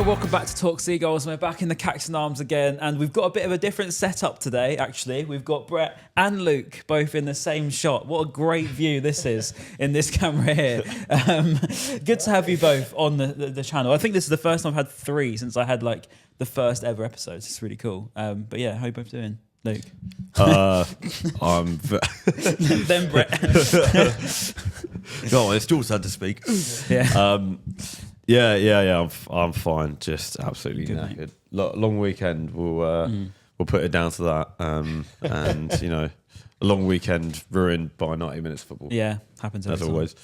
welcome back to Talk Seagulls. We're back in the Caxton Arms again, and we've got a bit of a different setup today, actually. We've got Brett and Luke both in the same shot. What a great view this is in this camera here. Good to have you both on the channel. I think this is the first time I've had 3 since I had like the first ever episodes. It's really cool. But yeah, how are you both doing? Luke? I'm... Then Brett. Go on, it's Jules had to speak. Yeah. Yeah. I'm fine. Just absolutely Good, knackered. Long weekend. We'll put it down to that. And you know, a long weekend ruined by 90 minutes of football. Yeah, happens every as time. always.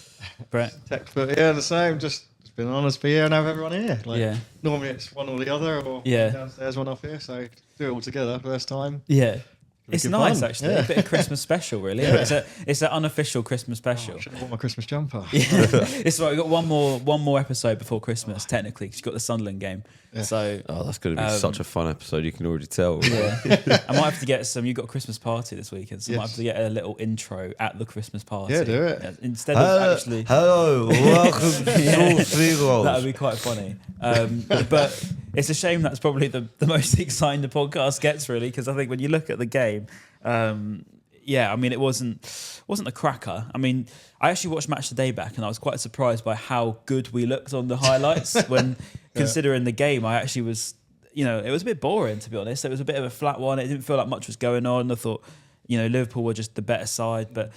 Brett? But yeah, the same. Just it's been an honour to be here and have everyone here. Like, Yeah. Normally it's one or the other, or Yeah. one downstairs, one up here. So do it all together first time. Yeah. It's good nice, fun. actually. Yeah. A bit of Christmas special, really. Yeah. It's an unofficial Christmas special. I should have bought my Christmas jumper. Yeah. It's right. We've got one more episode before Christmas, technically, because you've got the Sunderland game. Yeah. So That's going to be such a fun episode. You can already tell. yeah, I might have to get some. You've got a Christmas party this weekend, so I might have Yes. to get a little intro at the Christmas party. Yeah, do it. Yeah, instead of actually. Hello, welcome to Talk Seagulls. That would be quite funny. But it's a shame that's probably the most exciting the podcast gets, really, because I think when you look at the game, yeah, I mean, it wasn't a cracker. I mean, I actually watched Match Today back, and I was quite surprised by how good we looked on the highlights. When considering the game, I actually was, you know, it was a bit boring, to be honest. It was a bit of a flat one. It didn't feel like much was going on. I thought, you know, Liverpool were just the better side, but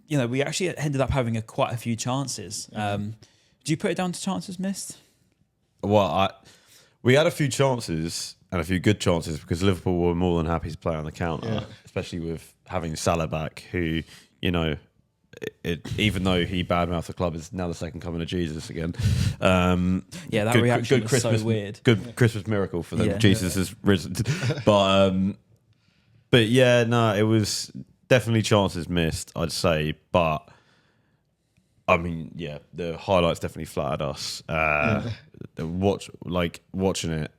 you know, we actually ended up having quite a few chances. Do you put it down to chances missed? Well, we had a few chances and a few good chances because Liverpool were more than happy to play on the counter, especially with having Salah back, who, you know, even though he badmouthed the club, is now the second coming of Jesus again. Yeah, that reaction was Christmas, so weird. Good Christmas miracle for them. Yeah. Jesus has risen. But yeah, no, it was definitely chances missed, I'd say. But I mean, yeah, the highlights definitely flattered us. Watching it,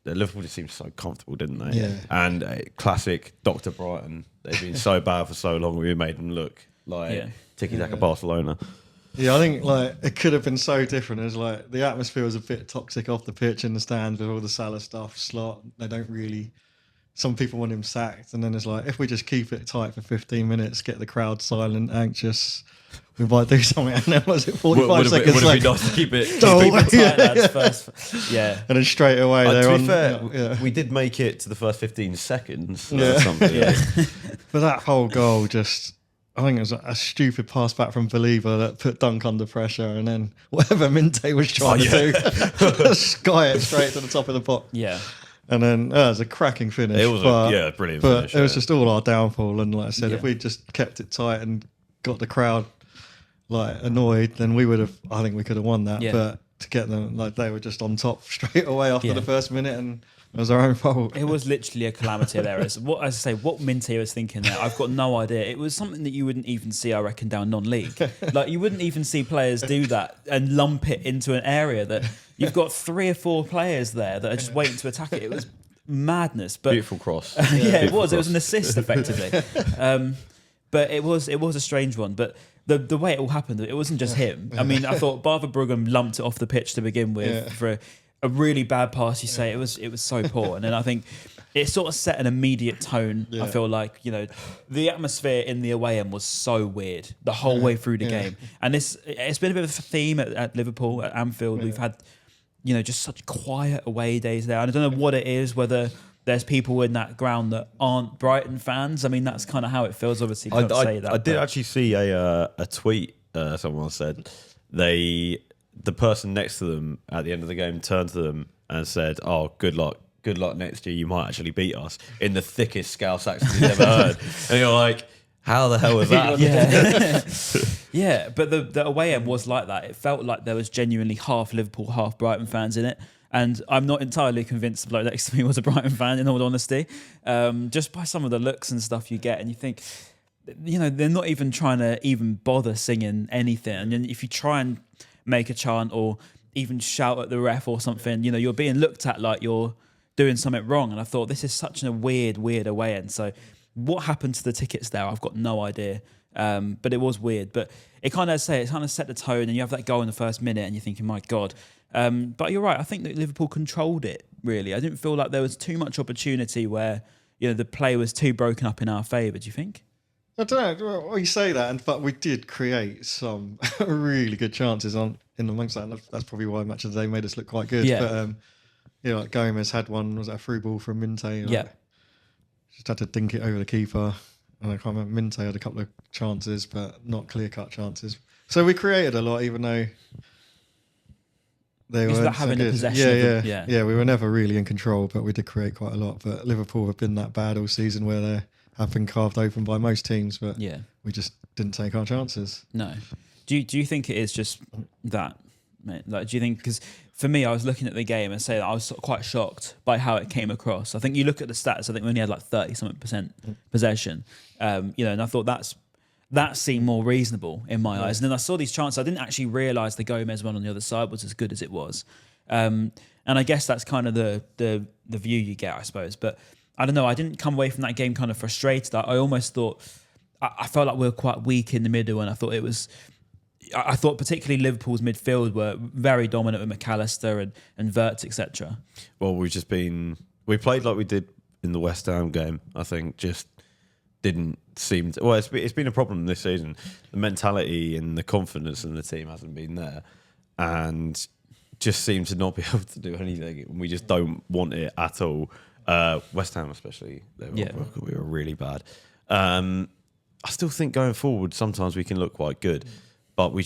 Liverpool just seemed so comfortable, didn't they? Yeah. And classic Dr. Brighton. They've been so bad for so long. We made them look like tiki-taka Barcelona. Yeah, I think like it could have been so different. As like the atmosphere was a bit toxic off the pitch in the stands with all the Salah stuff. Slot, they don't really. Some people want him sacked, and then it's like if we just keep it tight for 15 minutes, get the crowd silent, anxious, we might do something. And then was it 45 seconds? Would it be nice to keep it? Yeah. And then straight away they're to on. be fair, we did make it to the first 15 seconds. Or Yeah. something. Yeah. But that whole goal just. I think it was a stupid pass back from Believer that put Dunk under pressure, and then whatever Minte was trying to do, sky it straight to the top of the pot. Yeah. And then it was a cracking finish. It was brilliant But finish. it was just all our downfall. And like I said, Yeah. if we just kept it tight and got the crowd like annoyed, then we would have. I think we could have won that. Yeah. But to get them like they were just on top straight away after Yeah. the first minute, and it was our own fault. It was literally a calamity of errors. What, as I say, what Minte was thinking there, I've got no idea. It was something that you wouldn't even see, I reckon, down non-league. Like, you wouldn't even see players do that and lump it into an area that you've got 3 or 4 players there that are just waiting to attack it. It was madness. But Beautiful cross. yeah, it Beautiful was. It was cross. an assist, effectively. But it was a strange one. But the way it all happened, it wasn't just him. I mean, I thought Barber Bruggen lumped it off the pitch to begin with for a really bad pass. You say it was so poor, and then I think it sort of set an immediate tone. I feel like, you know, the atmosphere in the away end was so weird the whole way through the game, and it's been a bit of a theme at Liverpool, at Anfield. We've had, you know, just such quiet away days there, and I don't know what it is, whether there's people in that ground that aren't Brighton fans. I mean, that's kind of how it feels. Obviously, you can't say that. I did actually see a tweet. Someone said the person next to them at the end of the game turned to them and said, "Oh, good luck next year. You might actually beat us," in the thickest Scouse accent you've ever heard. And you're like, how the hell was that? Yeah, yeah. But the away end was like that. It felt like there was genuinely half Liverpool, half Brighton fans in it. And I'm not entirely convinced the bloke next to me was a Brighton fan, in all honesty. Just by some of the looks and stuff you get, and you think, you know, they're not even trying to even bother singing anything. And then if you try and make a chant or even shout at the ref or something, you know, you're being looked at like you're doing something wrong. And I thought, this is such a weird away end. So what happened to the tickets there? I've got no idea. But it was weird. But it kind of set the tone, and you have that goal in the first minute, and you're thinking, my God. But you're right. I think that Liverpool controlled it, really. I didn't feel like there was too much opportunity where the play was too broken up in our favour. Do you think? I don't know. Well, you say that, but we did create some really good chances in amongst that. And that's probably why Match of the Day made us look quite good. Yeah. But like Gomez had one. Was that a through ball from Minte? Yeah. Just had to dink it over the keeper. And I can't remember. Minte had a couple of chances, but not clear cut chances. So we created a lot, even though they were having the possession. Yeah. We were never really in control, but we did create quite a lot. But Liverpool have been that bad all season, where they have been carved open by most teams, but we just didn't take our chances. No. Do you think it is just that, mate? Like, do you think, because for me, I was looking at the game and saying I was quite shocked by how it came across. I think you look at the stats, I think we only had like 30-something% possession, and I thought that seemed more reasonable in my eyes. And then I saw these chances. I didn't actually realise the Gomez one on the other side was as good as it was. And I guess that's kind of the view you get, I suppose. But I don't know. I didn't come away from that game kind of frustrated. I almost thought, I felt like we were quite weak in the middle, and I thought particularly Liverpool's midfield were very dominant with McAllister and Wirtz, etc. Well, we played like we did in the West Ham game. I think just didn't seem to. Well, it's been a problem this season. The mentality and the confidence in the team hasn't been there, and just seem to not be able to do anything. We just don't want it at all. West Ham especially, we were really bad. I still think going forward sometimes we can look quite good, but we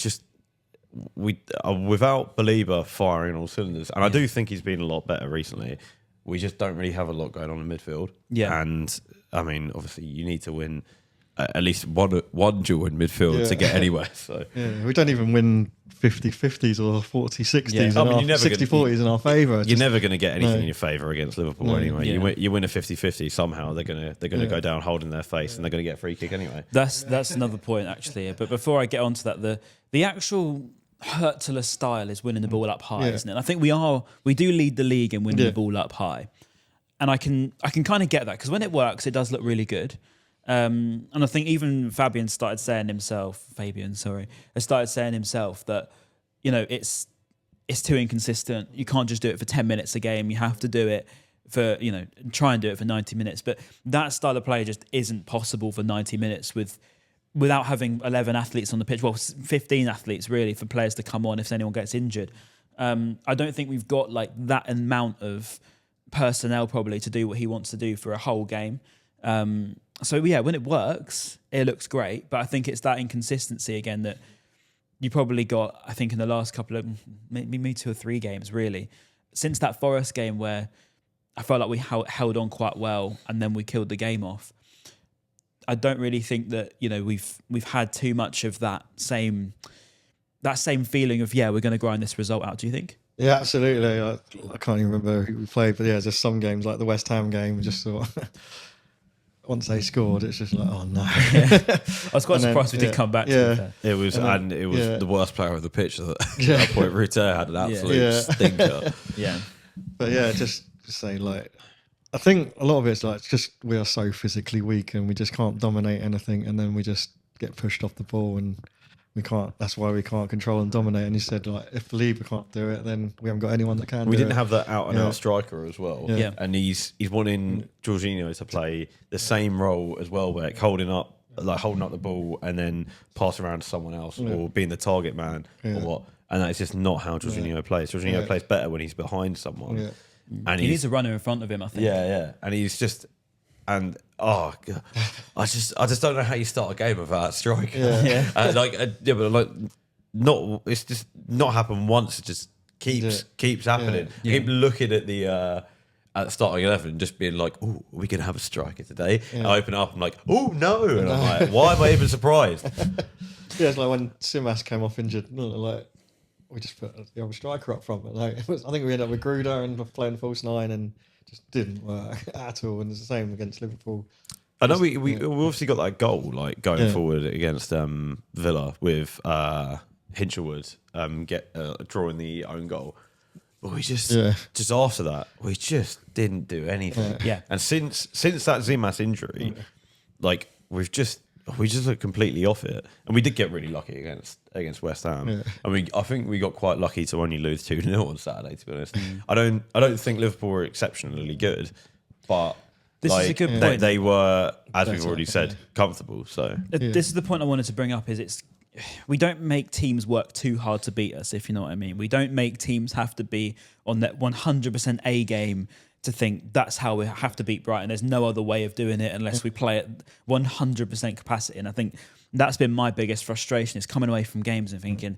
without Belieber firing all cylinders, and I do think he's been a lot better recently. We just don't really have a lot going on in midfield. Yeah, and I mean, obviously, you need to win at least one duel in midfield to get anywhere. So we don't even win 50-50s or 40-60s, 60-40s in our favour. You're never going to get anything in your favour against Liverpool anyway. Yeah. You win a 50-50 somehow. They're going to go down holding their face, and they're going to get a free kick anyway. That's another point actually. But before I get onto that, the actual Hurtler style is winning the ball up high, isn't it? And I think we do lead the league in winning the ball up high, and I can kind of get that, because when it works, it does look really good. And I think even Fabian started saying himself that it's too inconsistent. You can't just do it for 10 minutes a game. You have to do it for, try and do it for 90 minutes. But that style of play just isn't possible for 90 minutes without having 11 athletes on the pitch. Well, 15 athletes really, for players to come on if anyone gets injured. I don't think we've got like that amount of personnel probably to do what he wants to do for a whole game. So yeah, when it works, it looks great. But I think it's that inconsistency again that you probably got, I think, in the last couple of maybe 2 or 3 games, really. Since that Forest game where I felt like we held on quite well and then we killed the game off. I don't really think that, we've had too much of that same feeling of, we're going to grind this result out. Do you think? Yeah, absolutely. I can't even remember who we played, but just some games like the West Ham game, just sort of once they scored, it's just like, oh no. I was quite surprised we did come back to it. It was the worst player of the pitch. At that point, Rutter had an absolute stinker. Yeah. But just say, like, I think a lot of it's like just we are so physically weak and we just can't dominate anything, and then we just get pushed off the ball and we can't. That's why we can't control and dominate. And he said, like, if Lieber can't do it, then we haven't got anyone that can. We didn't have that out and out striker as well. Yeah. And he's wanting Jorginho to play the same role as Welbeck, holding up the ball and then pass around to someone else or being the target man or what. And that's just not how Jorginho plays. Jorginho plays better when he's behind someone. Yeah. And he needs a runner in front of him, I think. Yeah. And he's just. And I just don't know how you start a game without a striker. It's just not happened once. It just keeps happening. You keep looking at the starting 11 and just being like, "Oh, are we gonna have a striker today?" I open up, I'm like, "Oh no!" And I'm like, "Why am I even surprised?" It's like when Simas came off injured. Like, we just put the other striker up front. But like, I think we ended up with Gruder and playing false 9 and. Just didn't work at all, and it's the same against Liverpool. I know we obviously got that goal like going forward against Villa with Hinchelwood drawing the own goal, but we just after that we just didn't do anything. Yeah. And since that Zimas injury, like we've just we just looked completely off it, and we did get really lucky against West Ham. Yeah. I mean, I think we got quite lucky to only lose 2-0 on Saturday. To be honest, I don't think Liverpool were exceptionally good, but This is a good point. They were, as we've already said, comfortable. So this is the point I wanted to bring up: is we don't make teams work too hard to beat us, if you know what I mean. We don't make teams have to be on that 100% A game to think that's how we have to beat Brighton. There's no other way of doing it unless we play at 100% capacity. And I think that's been my biggest frustration, is coming away from games and thinking,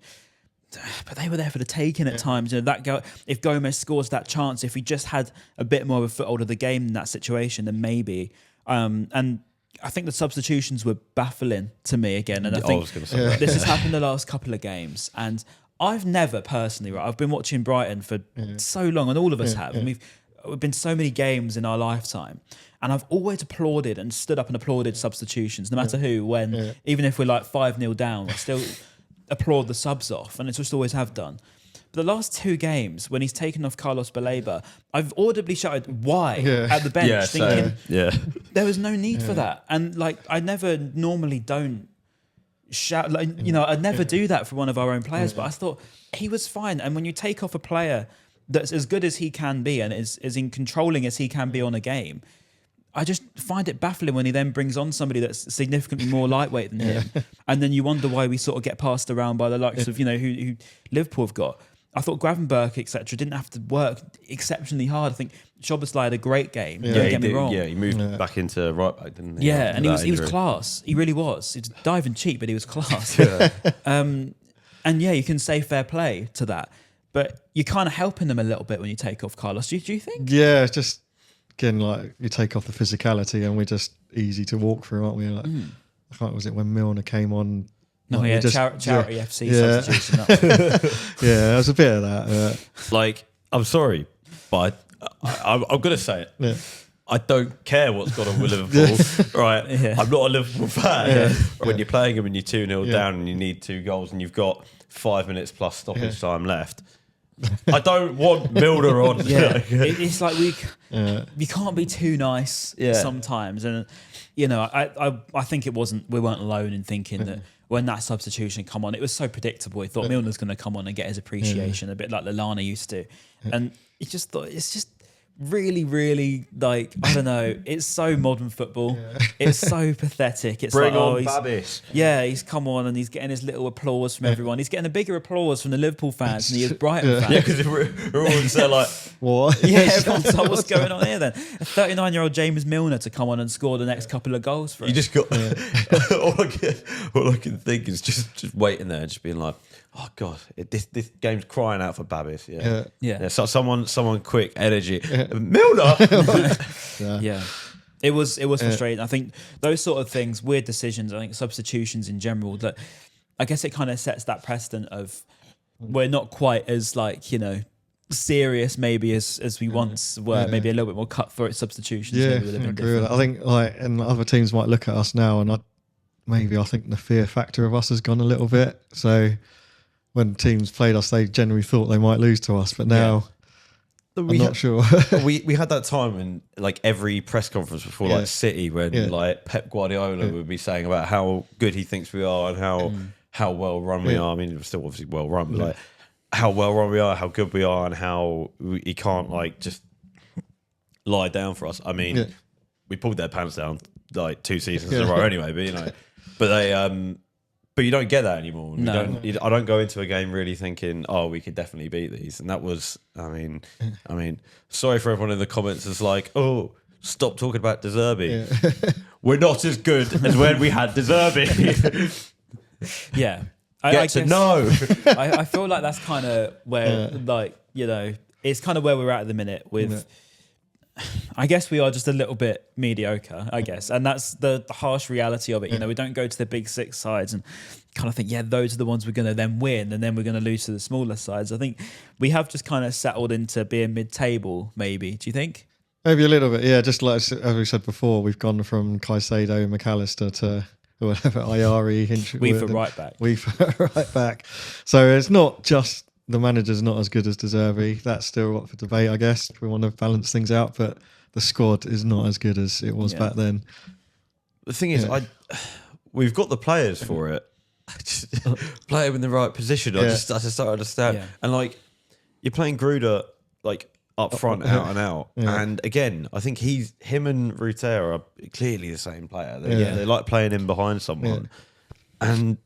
but they were there for the taking at times. You know, if Gomez scores that chance, if we just had a bit more of a foothold of the game in that situation, then maybe. And I think the substitutions were baffling to me again. And I think this has happened the last couple of games. And I've never personally, I've been watching Brighton for so long, and all of us have. And we've been so many games in our lifetime. And I've always applauded and stood up and applauded substitutions, no matter who, when, even if we're like 5-0 down, I still applaud the subs off. And it's just always have done. But the last 2 games, when he's taken off Carlos Baleba, I've audibly shouted, why? At the bench, thinking, there was no need for that. And like, I never normally don't shout, like, you know, I'd never do that for one of our own players, but I thought he was fine. And when you take off a player that's as good as he can be and is in controlling as he can be on a game, I just find it baffling when he then brings on somebody that's significantly more lightweight than him. And then you wonder why we sort of get passed around by the likes of, you know, who Liverpool have got. I thought Gravenberch, etc., didn't have to work exceptionally hard. I think Szoboszlai had a great game. Don't get me wrong. Yeah, he moved back into right back, didn't he? Yeah, and he was class. He really was. He was diving cheap, but he was class. And yeah, you can say fair play to that. But you're kind of helping them a little bit when you take off Carlos. Do you think? Yeah, it's just, again, like, you take off the physicality and we're just easy to walk through, aren't we? Like, I can't, was it when Milner came on? No, like, charity FC substitution. Yeah, there was a bit of that. Like, I'm sorry, but I'm going to say it. Yeah. I don't care what's gone on with Liverpool, right? I'm not a Liverpool fan. When you're playing them and you're 2-0 down and you need 2 goals and you've got 5 minutes plus stoppage time left, I don't want Milner on. It's like we can't be too nice sometimes. And, you know, I think we weren't alone in thinking that when that substitution come on, it was so predictable. We thought Milner's going to come on and get his appreciation, a bit like Lallana used to. And you just thought, it's just really, really, like, I don't know, it's so modern football. It's so pathetic. It's Bring like, on Babis. Yeah, he's come on and he's getting his little applause from everyone. He's getting a bigger applause from the Liverpool fans than he is Brighton fans. Yeah, because we're all there like, What? Yeah, everyone's like, what's going on here then? A 39-year-old James Milner to come on and score the next couple of goals for him. You just got all I can think is just waiting there and just being like, oh God, this game's crying out for Babis. Yeah. So someone quick, energy. Milner. Yeah. It was frustrating. I think those sort of things, weird decisions, I think substitutions in general, that I guess it kind of sets that precedent of we're not quite as, like, you know, serious maybe as we once were. Maybe a little bit more cutthroat substitutions. Yeah, maybe would have been I agree with different. that. I think, like, and other teams might look at us now, and I think the fear factor of us has gone a little bit. So when teams played us, they generally thought they might lose to us, but now I'm not sure. we had that time in, like, every press conference before like City when like Pep Guardiola would be saying about how good he thinks we are and how well run we are. I mean, we're still obviously well run, but like how well run we are, how good we are, and how he can't, like, just lie down for us. I mean, we pulled their pants down like 2 seasons in a row anyway, but, you know, but you don't get that anymore. No. I don't go into a game really thinking, oh, we could definitely beat these. And that was, I mean, sorry for everyone in the comments that's like, oh, stop talking about De Zerbi. We're not as good as when we had De Zerbi. Yeah. I feel like that's kind of where, like, you know, it's kind of where we're at the minute with... I guess we are just a little bit mediocre, I guess. And that's the harsh reality of it. You know, we don't go to the big 6 sides and kind of think, yeah, those are the ones we're going to then win, and then we're going to lose to the smaller sides. I think we have just kind of settled into being mid-table, maybe. Do you think? Maybe a little bit, yeah. Just like as we said before, we've gone from Caicedo and McAllister to whatever, Ayari, Hinchwood. We for right back. We for right back. So it's not just... The manager's not as good as De Zerbi. That's still up for debate, I guess. We want to balance things out, but the squad is not as good as it was back then. The thing is, we've got the players for it. Just play him in the right position. I just don't understand. Yeah. And like you're playing Gruder like up front, out and out. And again, I think him and Ruter are clearly the same player. They like playing in behind someone. And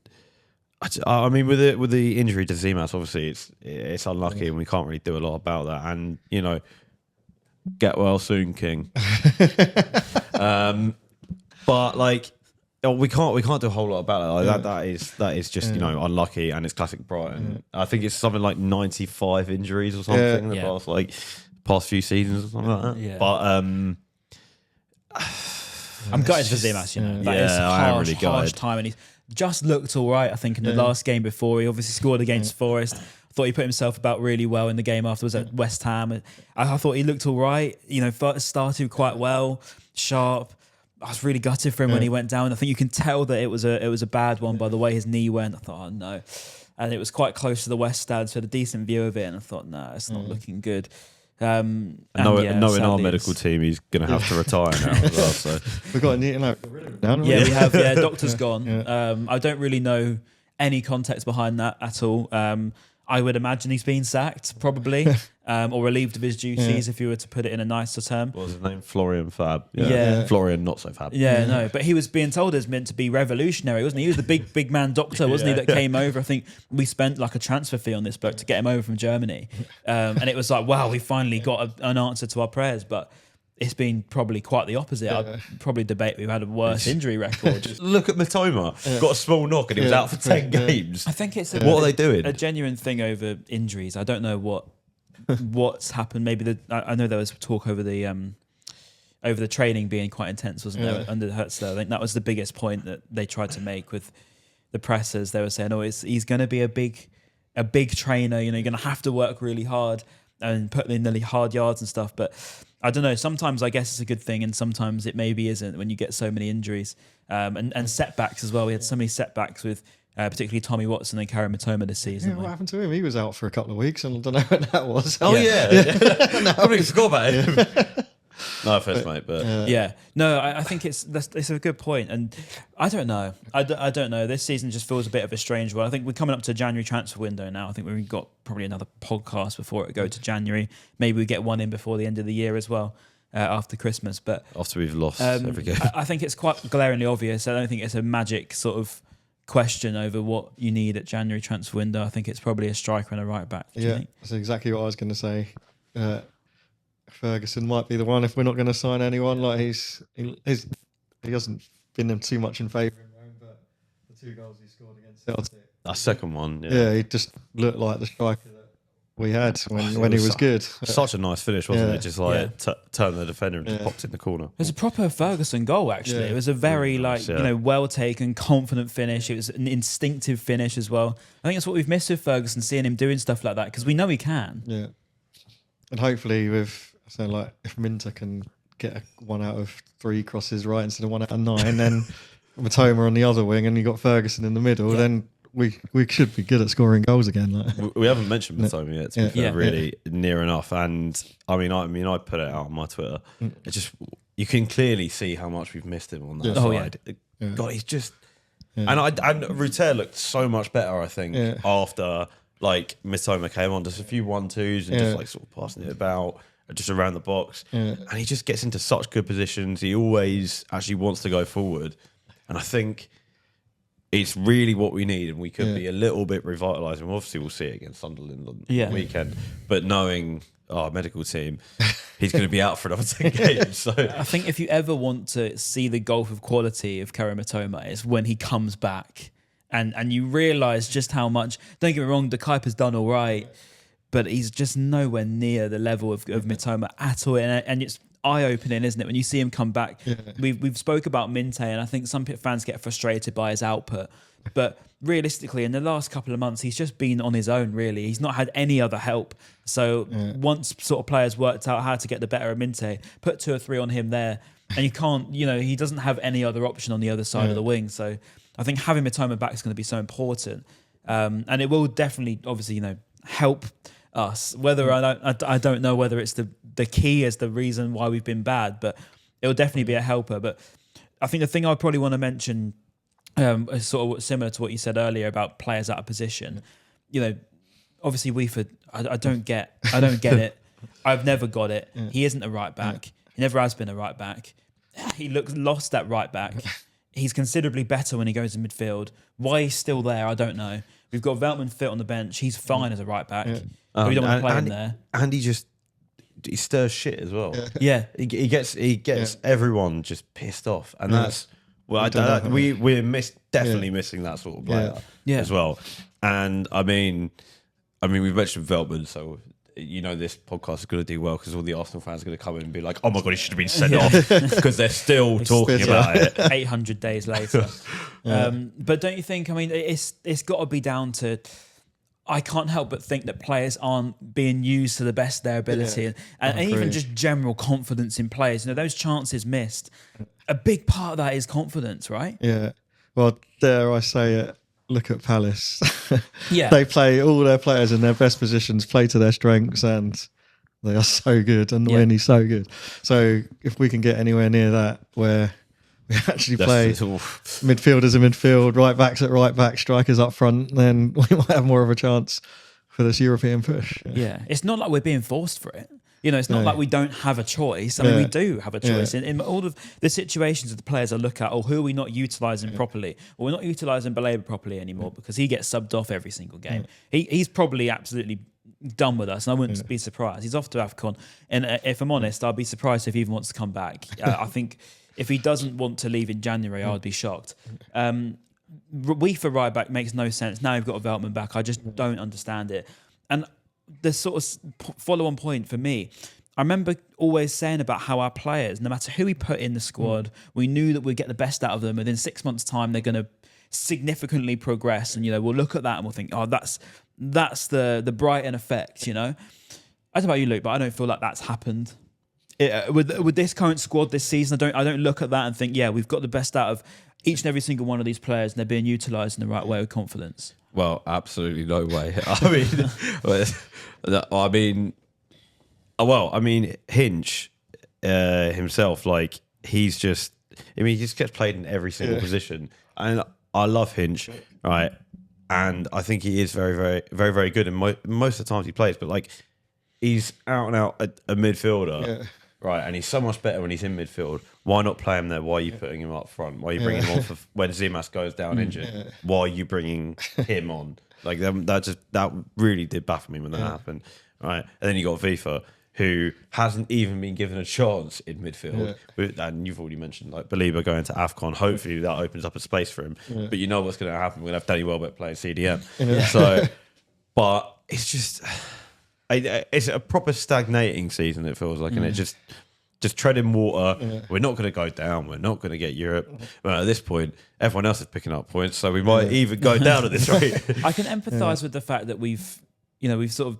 I mean, with the injury to Zemas, obviously it's unlucky, and we can't really do a lot about that. And you know, get well soon, King. But like, we can't do a whole lot about it. Like, that is just unlucky, and it's classic Brighton. I think it's something like 95 injuries or something in the past few seasons or something like that. Yeah. But I'm gutted for Zemas, That is a harsh time, and he's just looked all right, I think, in the last game before. He obviously scored against Forest. I thought he put himself about really well in the game afterwards at West Ham. I thought he looked all right. Started quite well, sharp. I was really gutted for him when he went down. I think you can tell that it was a bad one by the way his knee went. I thought, oh no. And it was quite close to the West Stand, so I had a decent view of it, and I thought, no, it's not looking good. Knowing our medical team, he's going to have to retire now as well. So we've got we have. Yeah, doctor's gone. I don't really know any context behind that at all. I would imagine he's been sacked, probably, or relieved of his duties, if you were to put it in a nicer term. What was his name? Florian Fab. Yeah. Florian, not so Fab. Yeah, no. But he was being told it's meant to be revolutionary, wasn't he? He was the big man doctor, wasn't he, that came over? I think we spent like a transfer fee on this bloke to get him over from Germany. And it was like, wow, we finally got an answer to our prayers. But it's been probably quite the opposite. I'd probably debate we've had a worse injury record. Look at Matoma. Got a small knock and he was out for 10 games. I think it's what are they doing? A genuine thing over injuries. I don't know what's happened. Maybe I know there was talk over the training being quite intense, wasn't there, under Hertzler? I think that was the biggest point that they tried to make with the pressers. They were saying, he's going to be a big trainer. You're going to have to work really hard and put in the hard yards and stuff. But I don't know. Sometimes I guess it's a good thing, and sometimes it maybe isn't when you get so many injuries and setbacks as well. We had so many setbacks with particularly Tommy Watson and Karim Matoma this season. Yeah, what happened to him? He was out for a couple of weeks, and I don't know what that was. Oh yeah. I completely forgot about him. No offense, mate, but no, I think it's a good point, and I don't know. I don't know. This season just feels a bit of a strange one. I think we're coming up to January transfer window now. I think we've got probably another podcast before it go to January. Maybe we get one in before the end of the year as well, after Christmas. But after we've lost every game, I think it's quite glaringly obvious. I don't think it's a magic sort of question over what you need at January transfer window. I think it's probably a striker and a right back. That's exactly what I was going to say. Ferguson might be the one if we're not going to sign anyone. Like he hasn't been too much in favour in Rome, but the 2 goals he scored against Celtic. That second one, he just looked like the striker that we had when he was good. Such a nice finish, wasn't it? Just like turned the defender and just popped it in the corner. It was a proper Ferguson goal, actually. It was a very well taken, confident finish. It was an instinctive finish as well. I think that's what we've missed with Ferguson, seeing him doing stuff like that, because we know he can. Yeah, and hopefully if Minter can get 1 out of 3 crosses right instead of 1 out of 9, then Matoma on the other wing, and you got Ferguson in the middle, then we should be good at scoring goals again. Like. We haven't mentioned Matoma yet, to be fair, really near enough. And I mean, I put it out on my Twitter. It just, you can clearly see how much we've missed him on that side. God, he's just, and Ruter looked so much better, I think, after like Matoma came on, just a few 1-2s and just like sort of passing it about. Just around the box, and he just gets into such good positions. He always actually wants to go forward, and I think it's really what we need. And we could be a little bit revitalised. And obviously, we'll see it against Sunderland on the weekend. But knowing our medical team, he's going to be out for another 10 games. So I think if you ever want to see the gulf of quality of Karim Matoma, is when he comes back, and you realise just how much. Don't get me wrong, the Kuiper's done all right. But he's just nowhere near the level of Mitoma at all. And it's eye-opening, isn't it? When you see him come back. Yeah. We've spoke about Minte, and I think some fans get frustrated by his output. But realistically, in the last couple of months, he's just been on his own, really. He's not had any other help. So once sort of players worked out how to get the better of Minte, put 2 or 3 on him there, and you can't, he doesn't have any other option on the other side of the wing. So I think having Mitoma back is going to be so important. And it will definitely, obviously, help us. Whether I don't know whether it's the key as the reason why we've been bad, but it'll definitely be a helper. But I think the thing I probably want to mention sort of similar to what you said earlier about players out of position. You know, obviously I don't get it. I've never got it. Yeah. He isn't a right back. He never has been a right back. He looks lost at right back. He's considerably better when he goes in midfield. Why he's still there, I don't know. We've got Veltman fit on the bench. He's fine as a right back. But we don't want to play him there. And he stirs shit as well. Yeah. He gets everyone just pissed off. And that's we're definitely missing that sort of player as well. And I mean we've mentioned Veltman, so you know this podcast is going to do well because all the Arsenal fans are going to come in and be like, oh my God, he should have been sent off, because they're still talking about it 800 days later. But don't you think, I mean, it's got to be down to, I can't help but think that players aren't being used to the best of their ability, and even just general confidence in players. You know, those chances missed, a big part of that is confidence, right? Yeah. Well, dare I say it, look at Palace. Yeah. They play all their players in their best positions, play to their strengths, and they are so good, annoyingly so good. So if we can get anywhere near that, where we actually play midfielders in midfield, right backs at right back, strikers up front, then we might have more of a chance for this European push. Yeah. It's not like we're being forced for it. You know, it's not like we don't have a choice. I mean, we do have a choice. In all of the situations that the players I look at, who are we not utilising properly? Well, we're not utilising Baleba properly anymore because he gets subbed off every single game. He's probably absolutely done with us, and I wouldn't be surprised. He's off to AFCON. And if I'm honest, I'd be surprised if he even wants to come back. I think if he doesn't want to leave in January, I would be shocked. We for right back makes no sense. Now we've got a Veltman back. I just don't understand it. And the sort of follow-on point for me, I remember always saying about how our players, no matter who we put in the squad, we knew that we'd get the best out of them. Within 6 months' time, they're going to significantly progress, and we'll look at that and we'll think, oh, that's the Brighton effect. I don't know about you, Luke, but I don't feel like that's happened. With this current squad this season, I don't look at that and think, yeah, we've got the best out of each and every single one of these players, and they're being utilised in the right way with confidence. Well, absolutely no way. I mean, Hinch himself, like he just gets played in every single position, and I love Hinch, right? And I think he is very, very, very, very good. And most of the times he plays, but like he's out and out a midfielder. Right, and he's so much better when he's in midfield. Why not play him there? Why are you putting him up front? Why are you bringing him on for when Zimas goes down injured? Why are you bringing him on? Like that really did baffle me when that happened. Right, and then you got FIFA, who hasn't even been given a chance in midfield. And you've already mentioned like Baleba going to AFCON. Hopefully that opens up a space for him. But you know what's going to happen? We're going to have Danny Welbeck playing CDM. So, but it's just. It's a proper stagnating season, it feels like, and it just treading water. We're not going to go down. We're not going to get Europe. Well, at this point, everyone else is picking up points, so we might even go down at this rate. I can empathise with the fact that we've sort of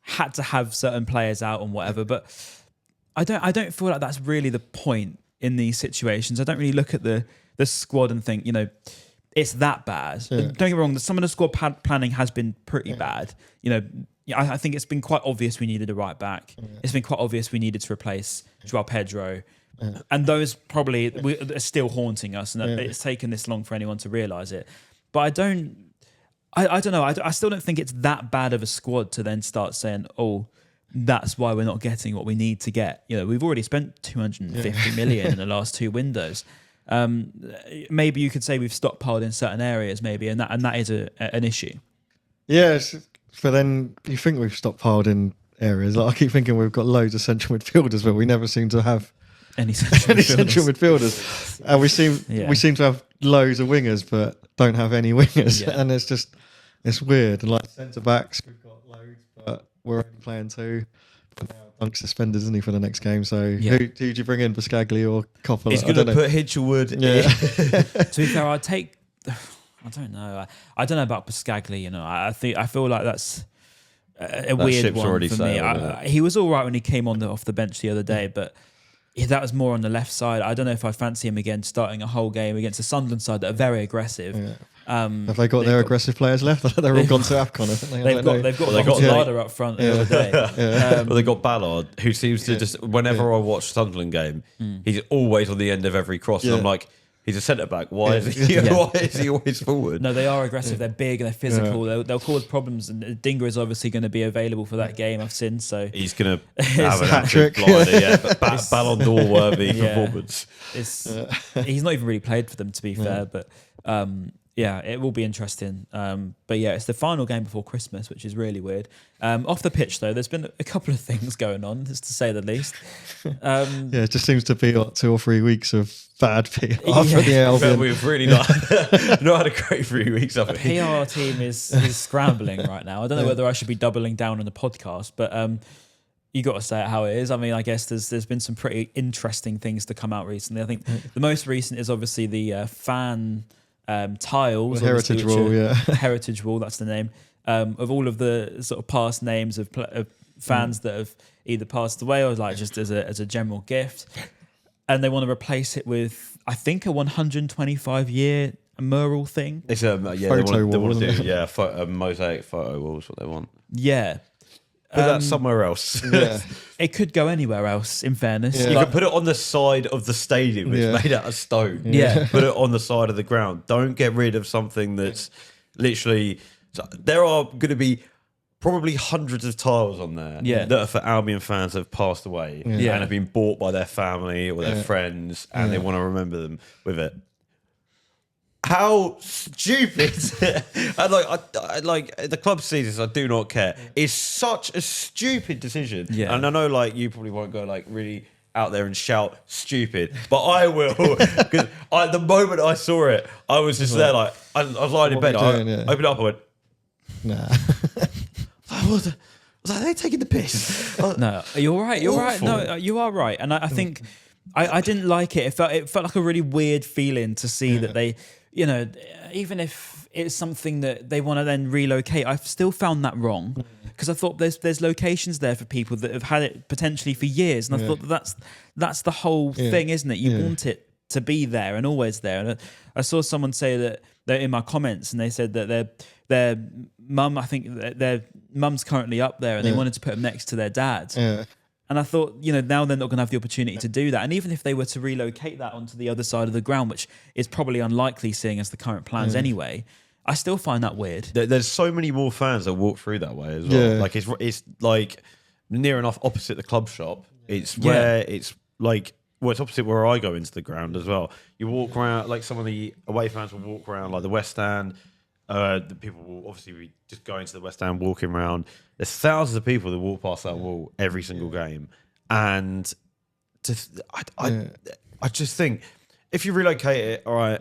had to have certain players out and whatever, but I don't feel like that's really the point in these situations. I don't really look at the squad and think, it's that bad. Don't get me wrong, some of the squad planning has been pretty bad. I think it's been quite obvious we needed a right back. It's been quite obvious we needed to replace Joao Pedro. And those probably are still haunting us, and it's taken this long for anyone to realise it. But I don't know. I still don't think it's that bad of a squad to then start saying, oh, that's why we're not getting what we need to get. We've already spent 250 million in the last two windows. Maybe you could say we've stockpiled in certain areas, maybe, and that is an issue. Yes, but then you think we've stockpiled in areas. Like I keep thinking we've got loads of central midfielders, but we never seem to have any central midfielders. And we seem to have loads of wingers, but don't have any wingers. Yeah. And it's weird. And like centre backs, we've got loads, but we're only playing two. Dunk's suspended, isn't he, for the next game? So who do you bring in, Buscaglia or Coppola? He's going to put Hitchelwood. Yeah. To be fair, I don't know. I don't know about Buscaglia. I feel like that's a weird one for me. He was all right when he came off the bench the other day, but that was more on the left side. I don't know if I fancy him again starting a whole game against the Sunderland side that are very aggressive. Yeah. Have they got their aggressive players left? They're all gone to AFCON, haven't they? They've got Ballard up front the other day. Well, they got Ballard, who seems to just, whenever I watch Sunderland game, he's always on the end of every cross. And I'm like, He's a centre back. Why is he? Why is he always forward? No, they are aggressive. They're big and they're physical. They'll cause problems. And Dinger is obviously going to be available for that game. I've seen. So he's going to have an hat-trick. Ballon d'Or worthy performance. He's not even really played for them, to be fair. But it will be interesting. But yeah, it's the final game before Christmas, which is really weird. Off the pitch, though, there's been a couple of things going on, just to say the least. It just seems to be 2 or 3 weeks of bad PR for the Albion. We've really not had a great 3 weeks of it. PR team is scrambling right now. I don't know whether I should be doubling down on the podcast, but you got to say it how it is. I mean, I guess there's been some pretty interesting things to come out recently. I think the most recent is obviously the fan tiles, heritage wall, heritage wall. That's the name of all of the sort of past names of fans that have either passed away or like just as a general gift, and they want to replace it with, I think, a 125-year mural thing. It's a photo wall, a mosaic photo wall is what they want. Yeah. Put that somewhere else. It could go anywhere else, in fairness. You could put it on the side of the stadium. It's made out of stone. Yeah. Put it on the side of the ground. Don't get rid of something that's literally... So there are going to be probably hundreds of tiles on there that are for Albion fans that have passed away and have been bought by their family or their friends, and they want to remember them with it. How stupid! And like the club sees this, I do not care. It's such a stupid decision. Yeah. And I know like you probably won't go like really out there and shout stupid, but I will, because the moment I saw it, I was just there like I was lying in bed. I opened it up, I went, nah. I was like, are they taking the piss? No, you're right. You're Awful. right. No, you are right. And I think I didn't like it. It felt like a really weird feeling to see that they, you know, even if it's something that they want to then relocate, I've still found that wrong, because I thought there's locations there for people that have had it potentially for years, and I thought that's the whole thing, isn't it? You want it to be there and always there. And I saw someone say that they're in my comments, and they said that their mum, I think their mum's currently up there, and they wanted to put them next to their dad. Yeah. And I thought, you know, now they're not going to have the opportunity to do that. And even if they were to relocate that onto the other side of the ground, which is probably unlikely seeing as the current plans anyway, I still find that weird. There's so many more fans that walk through that way as well. Like it's like near enough opposite the club shop. It's where it's like, well, it's opposite where I go into the ground as well. You walk around, like some of the away fans will walk around like the West Stand. The people will obviously be just going to the West End, walking around. There's thousands of people that walk past that wall every single game, and I just think if you relocate it, all right,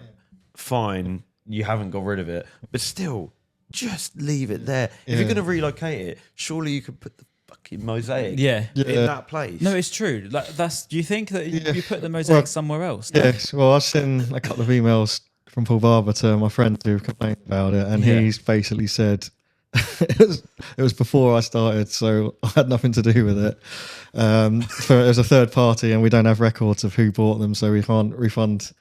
fine, you haven't got rid of it, but still, just leave it there. If you're going to relocate it, surely you could put the fucking mosaic in that place. No, it's true. Like, do you think that you put the mosaic somewhere else? Yes. Well, I've seen a couple of emails from Paul Barber to my friend who complained about it, and he's basically said it was before I started, so I had nothing to do with it. It was a third party, and we don't have records of who bought them, so we can't refund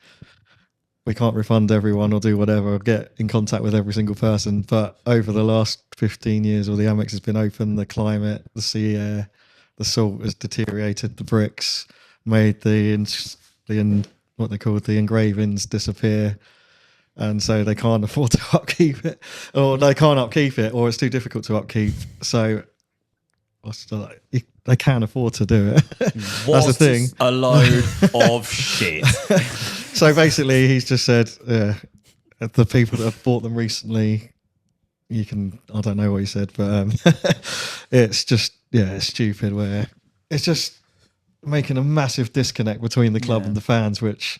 everyone or do whatever, or get in contact with every single person. But over the last 15 years, all the Amex has been open, the climate, the sea air, the salt has deteriorated, the bricks made what they called the engravings disappear. And so they can't afford to upkeep it, or they can't upkeep it, or it's too difficult to upkeep. So they can't afford to do it. That's the thing. A load of shit. So basically, he's just said, the people that have bought them recently, I don't know what he said, but it's just, it's stupid, where it's just making a massive disconnect between the club and the fans, which...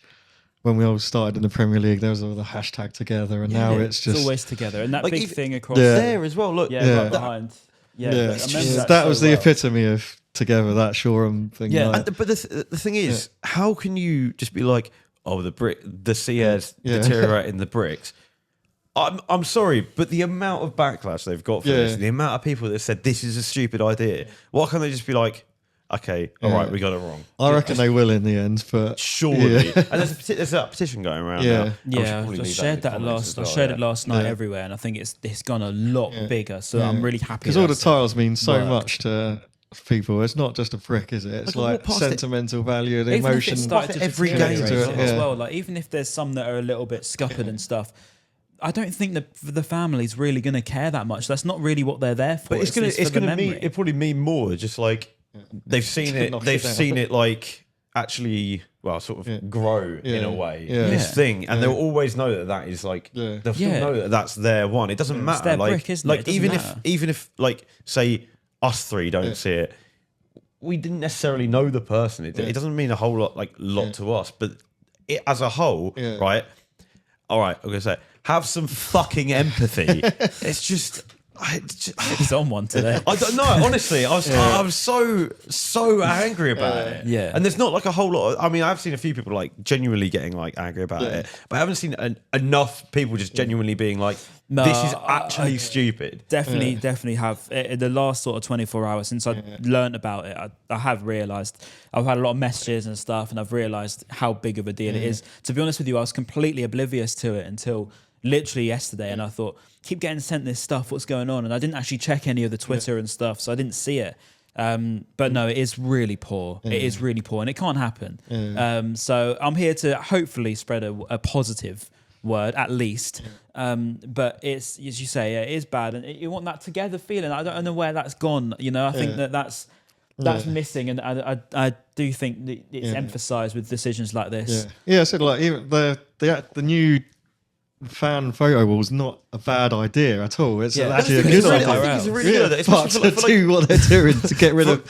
When we all started in the Premier League, there was all the hashtag together, and now it's just... It's always together. And that like big thing across there as well, look. right behind. That was the epitome of together, that Shoreham thing. Yeah. Like. But the thing is, how can you just be like, oh, the sea air's deteriorating the bricks? I'm sorry, but the amount of backlash they've got for this, the amount of people that said this is a stupid idea, why can't they just be like, okay, all right, we got it wrong? I reckon they will in the end, but surely. And there's that petition going around. Now. I shared that last. I shared it last night everywhere, and I think it's gone a lot bigger. So I'm really happy because all the tiles mean so much to people. It's not just a prick, is it? It's like sentimental value and even emotion. if it started to every deteriorate game as well, like even if there's some that are a little bit scuppered and stuff, I don't think that the family's really going to care that much. That's not really what they're there for. But it's going to mean, it probably mean more. Just like they've seen it, like actually, well, sort of grow in a way. This thing, and they'll always know that is like they'll still know that that's their one. It doesn't matter. It's their like, brick, isn't it? Even if like say us three don't see it, we didn't necessarily know the person. It doesn't mean a whole lot to us, but it as a whole, right? All right, I'm gonna say, have some fucking empathy. It's just. He's on one today. I don't know. Honestly, I was so angry about it. Yeah, and there's not like a whole lot. I mean, I've seen a few people like genuinely getting like angry about it, but I haven't seen enough people just genuinely being like, "This is actually stupid." Definitely have. In the last sort of 24 hours since I learned about it, I have realised I've had a lot of messages and stuff, and I've realised how big of a deal it is. To be honest with you, I was completely oblivious to it until literally yesterday, and I thought, keep getting sent this stuff, what's going on? And I didn't actually check any of the Twitter and stuff, so I didn't see it. But no, it is really poor. It is really poor, and it can't happen. So I'm here to hopefully spread a positive word, at least. But it's, as you say, it is bad, and you want that together feeling. I don't know where that's gone. You know, I think that's missing, and I do think that it's emphasised with decisions like this. Yeah, so like even the new fan photo wall is not a bad idea at all. It's actually a good idea. It's really good. But to do what they're doing to get rid of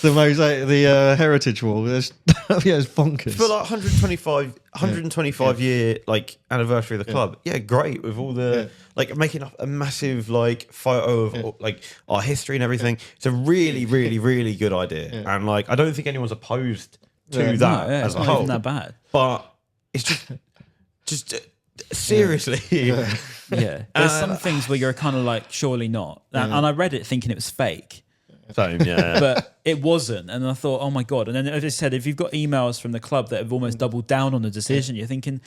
the mosaic, the heritage wall, it's bonkers. For like 125 year like anniversary of the club, great, with all the like making up a massive like photo of like our history and everything. It's a really, really, really good idea, and like I don't think anyone's opposed to that as a whole. It's not even that bad, but it's just. Seriously, There's some things where you're kind of like, surely not. And I read it thinking it was fake. Same, but it wasn't. And I thought, oh my God. And then as I said, if you've got emails from the club that have almost doubled down on the decision, you're thinking,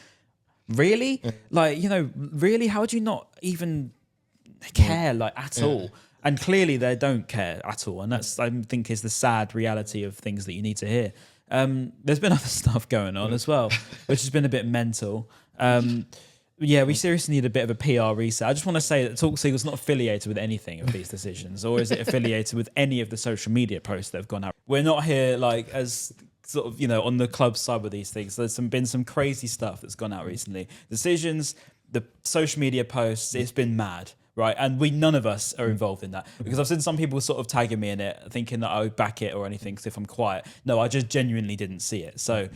really? Like, you know, really? How would you not even care like at all? And clearly they don't care at all. And that's, I think, is the sad reality of things that you need to hear. There's been other stuff going on as well, which has been a bit mental. We seriously need a bit of a PR reset. I just want to say that Talk Seagul's not affiliated with anything of these decisions, or is it affiliated with any of the social media posts that have gone out? We're not here like as sort of, you know, on the club side with these things. There's been some crazy stuff that's gone out recently. Decisions, the social media posts, it's been mad. Right, and none of us are involved in that, because I've seen some people sort of tagging me in it, thinking that I would back it or anything. Because if I'm quiet, no, I just genuinely didn't see it. So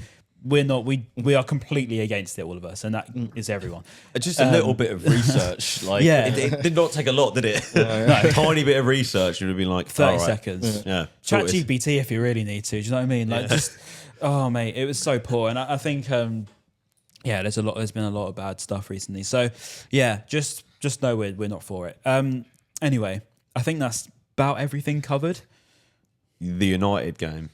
we're not. We are completely against it, all of us, and that is everyone. Just a little bit of research, like it did not take a lot, did it? A tiny bit of research, you would have been like 30 seconds. Chat GPT if you really need to. Do you know what I mean? Like just, oh mate, it was so poor, and I think there's been a lot of bad stuff recently. So just know we're not for it. Anyway, I think that's about everything covered. The United game,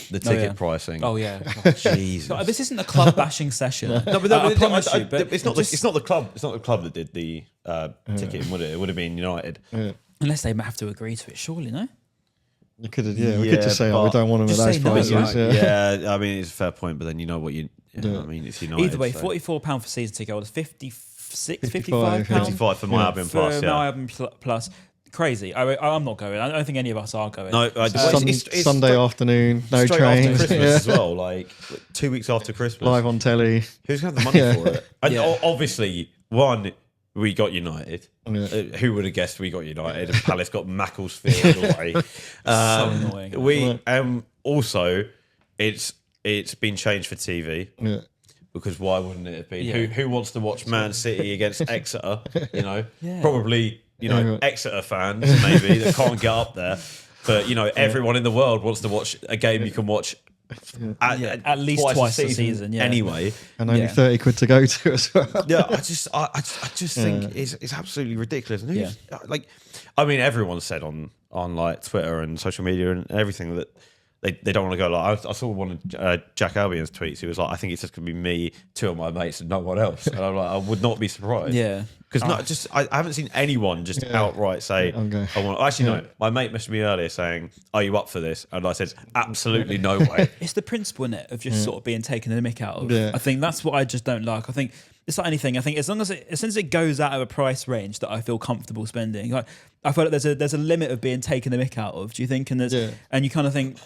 the ticket pricing. Oh yeah, Jesus! No, this isn't a club bashing session. No, but I promise you. But it's not the club. It's not the club that did the ticketing, would it? It would have been United. Unless they have to agree to it, surely, no? You could have, we could just say, we don't want them at those prices. I mean, it's a fair point, but then you know what you know what I mean, it's United. Either way, £44 for season ticket holders, £55 for my album plus. My album plus. Crazy. I'm not going. I don't think any of us are going. No, it's Sunday afternoon, no trains. After Christmas as well, like 2 weeks after Christmas. Live on telly. Who's going to have the money for it? And obviously, one, we got United. Who would have guessed we got United? And Palace got Macclesfield away. So annoying. Also, it's been changed for TV. Yeah. Because why wouldn't it have been? Yeah. Who wants to watch Man City against Exeter? You know, Yeah. Probably Exeter fans maybe that can't get up there, but everyone in the world wants to watch a game you can watch at least twice a season. Anyway, and only 30 quid to go to as well. I just think it's absolutely ridiculous. And everyone said on like Twitter and social media and everything that they don't want to go. Like I saw one of Jack Albion's tweets. He was like, I think it's just going to be me, 2 of my mates, and no one else. And I'm like, I would not be surprised. Yeah. Because I haven't seen anyone just outright say, I want. Actually, no. My mate messaged me earlier saying, "Are you up for this?" And I said, "Absolutely no way." It's the principle in it of just sort of being taken the mick out of. Yeah. I think that's what I just don't like. I think it's like anything. I think as long as it goes out of a price range that I feel comfortable spending, like I feel like there's a limit of being taken the mick out of. Do you think? And and you kind of think.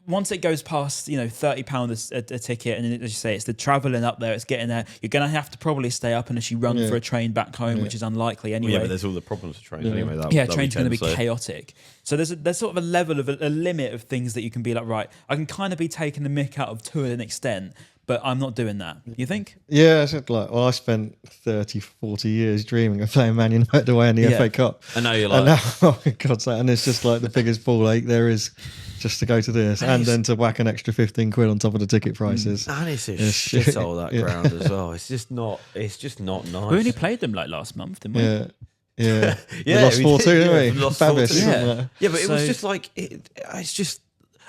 Once it goes past, £30 a ticket, and as you say, it's the travelling up there, it's getting there. You're going to have to probably stay up unless you run for a train back home, which is unlikely anyway. Yeah, but there's all the problems with trains anyway. Trains going to be chaotic. So there's sort of a level of a limit of things that you can be like, right, I can kind of be taking the mick out of to an extent, but I'm not doing that. You think? Yeah, I said I spent 30, 40 years dreaming of playing Man United away in the FA Cup. And now you're like... And now, oh God's sake, and it's just like the biggest ball ache there is just to go to this and then to whack an extra 15 quid on top of the ticket prices. And it's a shithole, that ground as well. It's just not nice. We only played them like last month, didn't we? Yeah. We lost 4-2, didn't we? Lost 4-2. Yeah, but it was just like... It's just...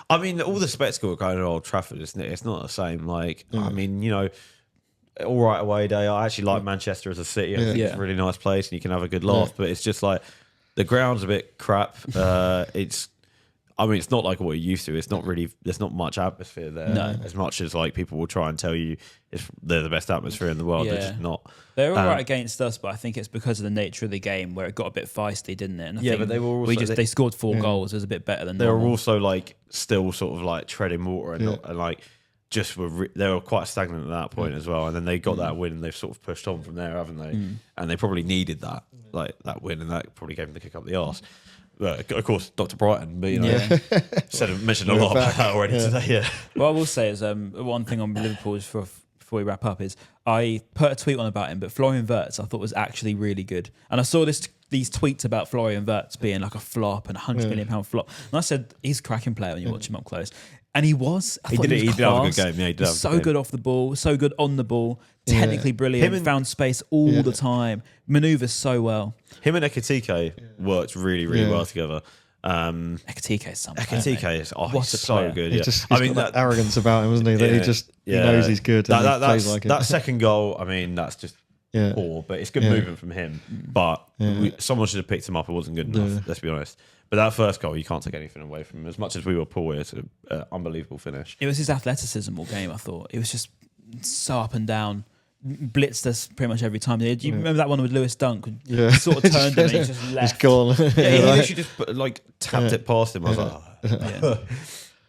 I mean, all the spectacle going to Old Trafford, isn't it? It's not the same. Like, I mean, all right away day. I actually like Manchester as a city. I think it's a really nice place and you can have a good laugh. But it's just like the ground's a bit crap. It's not like what it used to. It's not really. There's not much atmosphere there. As much as like people will try and tell you they're the best atmosphere in the world. They're just not. They're all right against us, but I think it's because of the nature of the game where it got a bit feisty, didn't it? And I think but they were also, they scored 4 goals. It was a bit better than they normal. were also like still sort of like treading water and like just they were quite stagnant at that point as well. And then they got that win and they've sort of pushed on from there, haven't they? And they probably needed that win, and that probably gave them the kick up the arse. But of course, Dr. Brighton, but mentioned a lot about that already today. Yeah. What I will say is one thing on Liverpool is before we wrap up is I put a tweet on about him, but Florian Wirtz I thought was actually really good, and I saw these tweets about Florian Wirtz being like a flop and £100 million flop, and I said he's a cracking player when you watch him up close, and he was. He did have a good game. Yeah, he did. So good off the ball, so good on the ball, technically brilliant, found space all the time, manoeuvres so well. Him and Ekitike worked really, really well together. Ekitike is something. Ekitike is so good. He's got that arrogance about him, isn't he? That he knows he's good. And plays like it. That second goal, I mean, that's just poor, but it's good movement from him. But someone should have picked him up. It wasn't good enough. Let's be honest. But that first goal, you can't take anything away from him. As much as we were poor, it's an unbelievable finish. It was his athleticism all game. I thought it was just so up and down. Blitzed us pretty much every time. Do you remember that one with Lewis Dunk? He sort of turned him and he just left. He's gone. He literally just tapped it past him. I was like,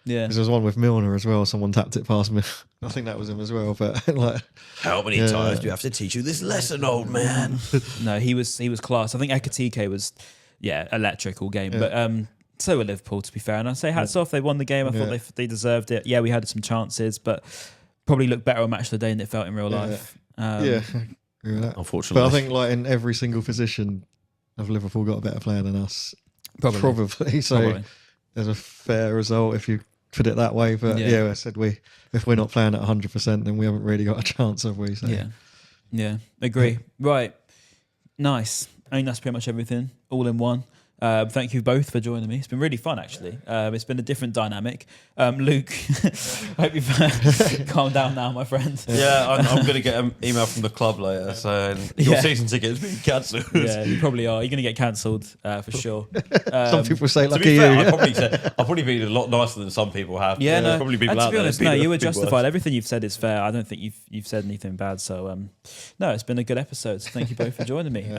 yeah. There was one with Milner as well. Someone tapped it past me. I think that was him as well. But like, how many times do you have to teach you this lesson, old man? No, he was class. I think Ekitike was electric all game. But so were Liverpool, to be fair. And I say hats off. They won the game. I thought they deserved it. Yeah, we had some chances, but probably looked better on Match of the Day than it felt in real life. I agree with that. Unfortunately, but I think like in every single position of Liverpool got a better player than us. Probably. So there's a fair result if you put it that way. But I said if we're not playing at 100%, then we haven't really got a chance, have we? So. Yeah, agree. Right, nice. I think that's pretty much everything, all in one. Thank you both for joining me. It's been really fun, actually. It's been a different dynamic. Luke, I hope you've calmed down now, my friend. Yeah, I'm going to get an email from the club later saying your season ticket's been cancelled. Yeah, you probably are. You're going to get cancelled for sure. Some people say lucky you. I've probably been a lot nicer than some people have. Yeah, no. Probably people to be honest, no, you were justified. Worse. Everything you've said is fair. I don't think you've said anything bad. So, no, it's been a good episode. So thank you both for joining me.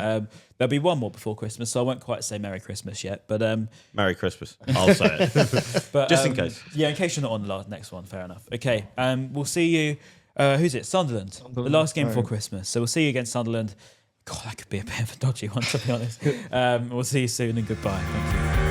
There'll be one more before Christmas, so I won't quite say Merry Christmas yet. But Merry Christmas. I'll say it. But, just in case. Yeah, in case you're not on the next one. Fair enough. Okay, we'll see you. Who's it? Sunderland. The last game before Christmas. So we'll see you against Sunderland. God, that could be a bit of a dodgy one, to be honest. We'll see you soon and goodbye. Thank you.